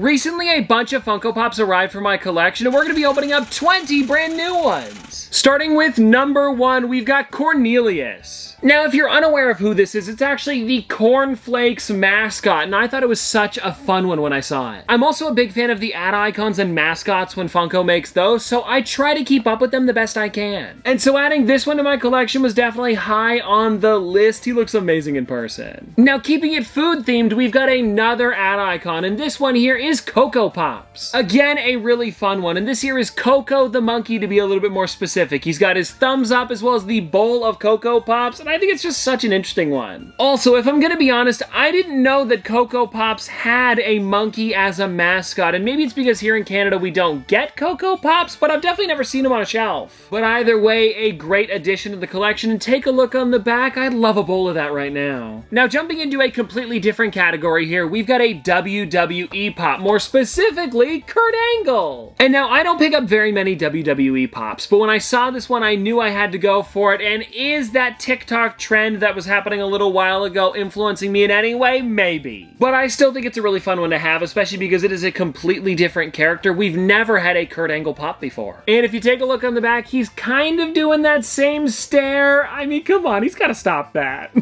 Recently, a bunch of Funko Pops arrived for my collection, and we're going to be opening up 20 brand new ones. Starting with number 1, we've got Cornelius. Now, if you're unaware of who this is, it's actually the Cornflakes mascot, and I thought it was such a fun one when I saw it. I'm also a big fan of the ad icons and mascots when Funko makes those, so I try to keep up with them the best I can. And so adding this one to my collection was definitely high on the list. He looks amazing in person. Now, keeping it food-themed, we've got another ad icon, and this one here is Funko Pops. Again, a really fun one, and this here is Coco the monkey, to be a little bit more specific. He's got his thumbs up as well as the bowl of Funko Pops, and I think it's just such an interesting one. Also, if I'm gonna be honest, I didn't know that Funko Pops had a monkey as a mascot, and maybe it's because here in Canada we don't get Funko Pops, but I've definitely never seen them on a shelf. But either way, a great addition to the collection, and take a look on the back. I'd love a bowl of that right now. Now, jumping into a completely different category here, we've got a WWE Pop, more specifically, Kurt Angle. And now, I don't pick up very many WWE Pops, but when I saw this one, I knew I had to go for it, and is that TikTok trend that was happening a little while ago influencing me in any way? Maybe. But I still think it's a really fun one to have, especially because it is a completely different character. We've never had a Kurt Angle Pop before. And if you take a look on the back, he's kind of doing that same stare. I mean, come on, he's gotta stop that.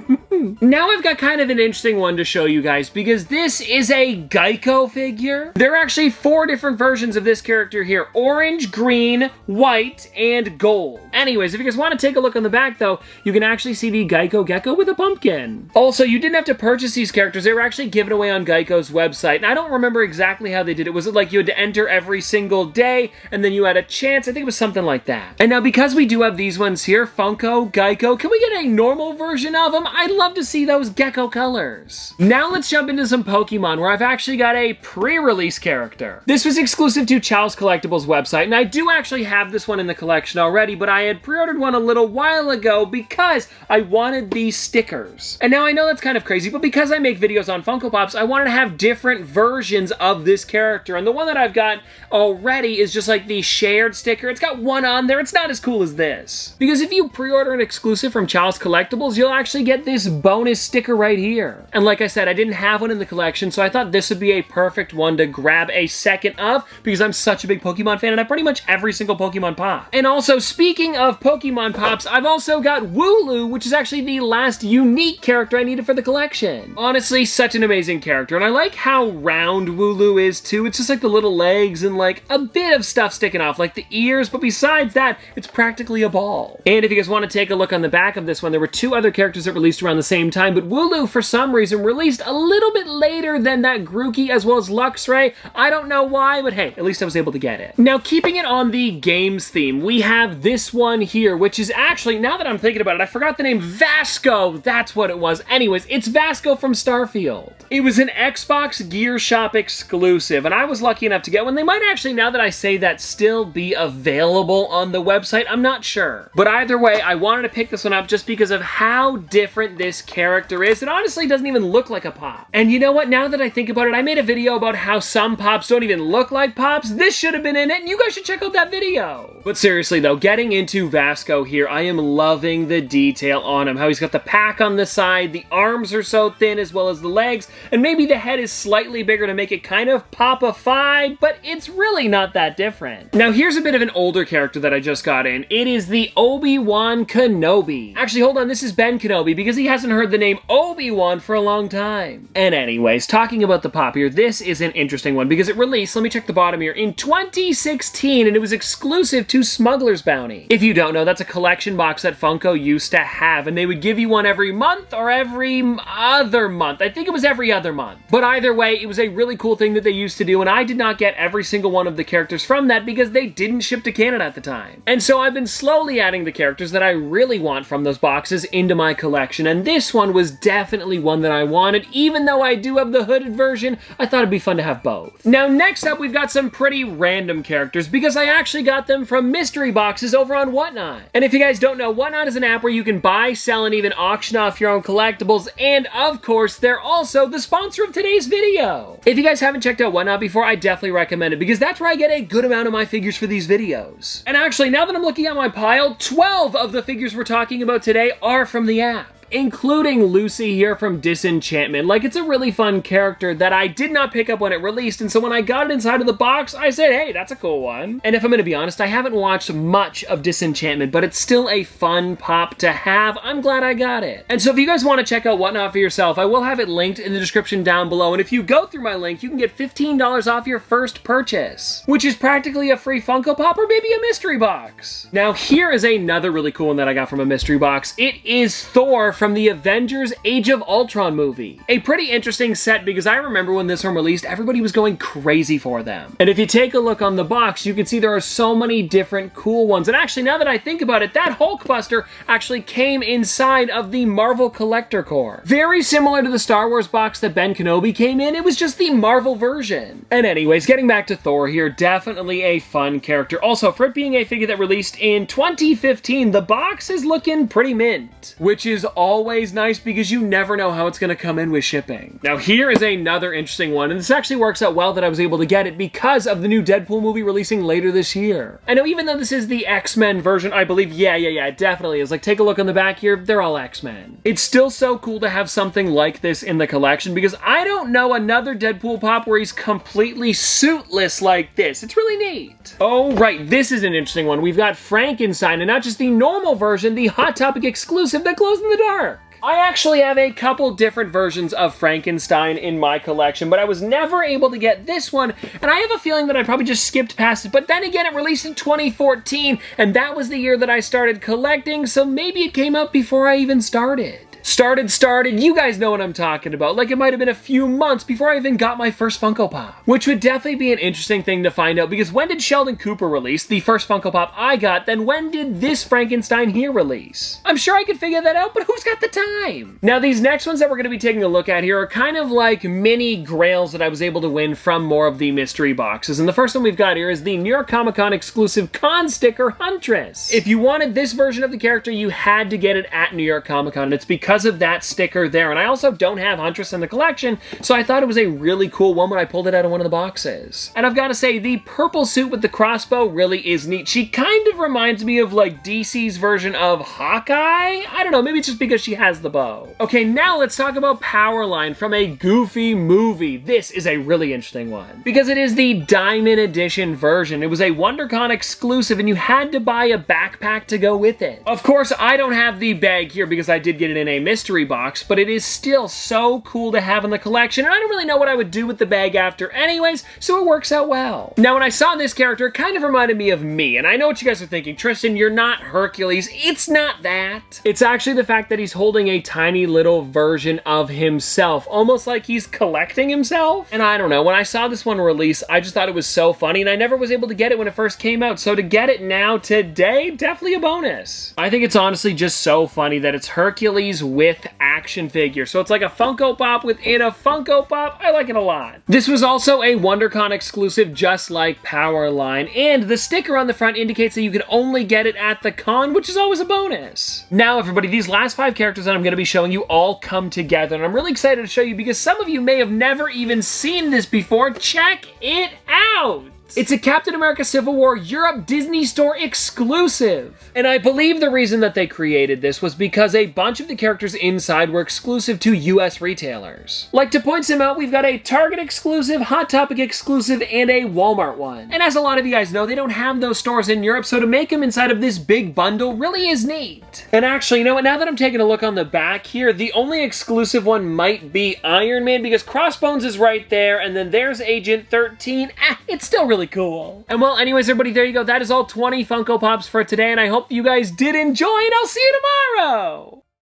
Now I've got kind of an interesting one to show you guys, because this is a Geico figure. There are actually 4 different versions of this character here: orange, green, white, and gold. Anyways, if you guys want to take a look on the back though, you can actually see the Geico gecko with a pumpkin. Also, you didn't have to purchase these characters. They were actually given away on Geico's website, and I don't remember exactly how they did it. Was it like you had to enter every single day, and then you had a chance? I think it was something like that. And now, because we do have these ones here, Funko, Geico, can we get a normal version of them? I'd love to see those gecko colors. Now let's jump into some Pokemon, where I've actually got a pre-release character. This was exclusive to Chow's Collectibles website, and I do actually have this one in the collection already, but I had pre-ordered one a little while ago because I wanted these stickers. And now I know that's kind of crazy, but because I make videos on Funko Pops, I wanted to have different versions of this character, and the one that I've got already is just like the shared sticker. It's got one on there. It's not as cool as this. Because if you pre-order an exclusive from Chow's Collectibles, you'll actually get this bonus sticker right here. And like I said, I didn't have one in the collection, so I thought this would be a perfect one to grab a second of, because I'm such a big Pokemon fan and I have pretty much every single Pokemon Pop. And also, speaking of Pokemon Pops, I've also got Wooloo, which is actually the last unique character I needed for the collection. Honestly, such an amazing character, and I like how round Wooloo is too. It's just like the little legs and like a bit of stuff sticking off, like the ears, but besides that, it's practically a ball. And if you guys want to take a look on the back of this one, there were 2 other characters that released around the same time, but Wooloo, for some reason, released a little bit later than that Grookey as well as Luxray. I don't know why, but hey, at least I was able to get it. Now, keeping it on the games theme, we have this one here, which is actually, now that I'm thinking about it, I forgot the name. Vasco, that's what it was. Anyways, it's Vasco from Starfield. It was an Xbox Gear Shop exclusive, and I was lucky enough to get one. They might actually, now that I say that, still be available on the website. I'm not sure. But either way, I wanted to pick this one up just because of how different this character is. It honestly doesn't even look like a Pop. And you know what? Now that I think about it, I made a video about how some Pops don't even look like Pops. This should have been in it, and you guys should check out that video. But seriously though, getting into Vasco here, I am loving the detail on him. How he's got the pack on the side, the arms are so thin as well as the legs, and maybe the head is slightly bigger to make it kind of Pop-ified, but it's really not that different. Now here's a bit of an older character that I just got in. It is the Obi-Wan Kenobi. Actually, hold on, this is Ben Kenobi because he hasn't heard the name Obi-Wan for a long time. And anyways, talking about the Pop here, this is an interesting one because it released, let me check the bottom here, in 2016, and it was exclusive to Smuggler's Bounty. If you don't know, that's a collection box that Funko used to have, and they would give you one every month or every other month. I think it was every other month. But either way, it was a really cool thing that they used to do, and I did not get every single one of the characters from that because they didn't ship to Canada at the time. And so I've been slowly adding the characters that I really want from those boxes into my collection, and this one was definitely one that I wanted. Even though I do have the hooded version, I thought it'd be fun to have both. Now, next up, we've got some pretty random characters because I actually got them from mystery boxes over on Whatnot. And if you guys don't know, Whatnot is an app where you can buy, sell, and even auction off your own collectibles, and of course, they're also the sponsor of today's video. If you guys haven't checked out Whatnot before, I definitely recommend it because that's where I get a good amount of my figures for these videos. And actually, now that I'm looking at my pile, 12 of the figures we're talking about today are from the app. including Lucy here from Disenchantment. Like, it's a really fun character that I did not pick up when it released, and so when I got it inside of the box, I said, hey, that's a cool one. And if I'm gonna be honest, I haven't watched much of Disenchantment, but it's still a fun pop to have. I'm glad I got it. And so if you guys want to check out Whatnot for yourself, I will have it linked in the description down below, and if you go through my link, you can get $15 off your first purchase, which is practically a free Funko Pop or maybe a mystery box. Now, here is another really cool one that I got from a mystery box. It is Thor from the Avengers Age of Ultron movie. A pretty interesting set because I remember when this one released, everybody was going crazy for them. And if you take a look on the box, you can see there are so many different cool ones. And actually, now that I think about it, that Hulkbuster actually came inside of the Marvel Collector Core. Very similar to the Star Wars box that Ben Kenobi came in, it was just the Marvel version. And anyways, getting back to Thor here, definitely a fun character. Also, for it being a figure that released in 2015, the box is looking pretty mint, which is always nice because you never know how it's going to come in with shipping. Now, here is another interesting one, and this actually works out well that I was able to get it because of the new Deadpool movie releasing later this year. I know even though this is the X-Men version, I believe, yeah, it definitely is. Like, take a look on the back here, they're all X-Men. It's still so cool to have something like this in the collection because I don't know another Deadpool pop where he's completely suitless like this. It's really neat. Oh, right, this is an interesting one. We've got Frankenstein, and not just the normal version, the Hot Topic exclusive that glows in the dark. I actually have a couple different versions of Frankenstein in my collection, but I was never able to get this one, and I have a feeling that I probably just skipped past it, but then again, it released in 2014, and that was the year that I started collecting, so maybe it came out before I even started. Started, you guys know what I'm talking about. Like, it might have been a few months before I even got my first Funko Pop. Which would definitely be an interesting thing to find out, because when did Sheldon Cooper release, the first Funko Pop I got, then when did this Frankenstein here release? I'm sure I could figure that out, but who's got the time? Now, these next ones that we're going to be taking a look at here are kind of like mini grails that I was able to win from more of the mystery boxes. And the first one we've got here is the New York Comic Con exclusive Con Sticker Huntress. If you wanted this version of the character, you had to get it at New York Comic Con, and it's because of that sticker there. And I also don't have Huntress in the collection, so I thought it was a really cool one when I pulled it out of one of the boxes. And I've got to say, the purple suit with the crossbow really is neat. She kind of reminds me of like DC's version of Hawkeye? I don't know, maybe it's just because she has the bow. Okay, now let's talk about Powerline from a Goofy movie. This is a really interesting one because it is the Diamond Edition version. It was a WonderCon exclusive and you had to buy a backpack to go with it. Of course, I don't have the bag here because I did get it in a mystery box, but it is still so cool to have in the collection, and I don't really know what I would do with the bag after anyways, so it works out well. Now, when I saw this character, it kind of reminded me of me, and I know what you guys are thinking, Tristan, you're not Hercules. It's not that. It's actually the fact that he's holding a tiny little version of himself, almost like he's collecting himself, and I don't know, when I saw this one release, I just thought it was so funny, and I never was able to get it when it first came out, so to get it now, today, definitely a bonus. I think it's honestly just so funny that it's Hercules with action figure. So it's like a Funko Pop within a Funko Pop. I like it a lot. This was also a WonderCon exclusive, just like Powerline, and the sticker on the front indicates that you can only get it at the con, which is always a bonus. Now, everybody, these last 5 characters that I'm going to be showing you all come together, and I'm really excited to show you because some of you may have never even seen this before. Check it out! It's a Captain America Civil War Europe Disney Store exclusive. And I believe the reason that they created this was because a bunch of the characters inside were exclusive to US retailers. Like, to point some out, we've got a Target exclusive, Hot Topic exclusive, and a Walmart one. And as a lot of you guys know, they don't have those stores in Europe, so to make them inside of this big bundle really is neat. And actually, you know what, now that I'm taking a look on the back here, the only exclusive one might be Iron Man because Crossbones is right there, and then there's Agent 13. It's still really cool. And well, anyways, everybody, there you go. That is all 20 Funko Pops for today, and I hope you guys did enjoy, and I'll see you tomorrow!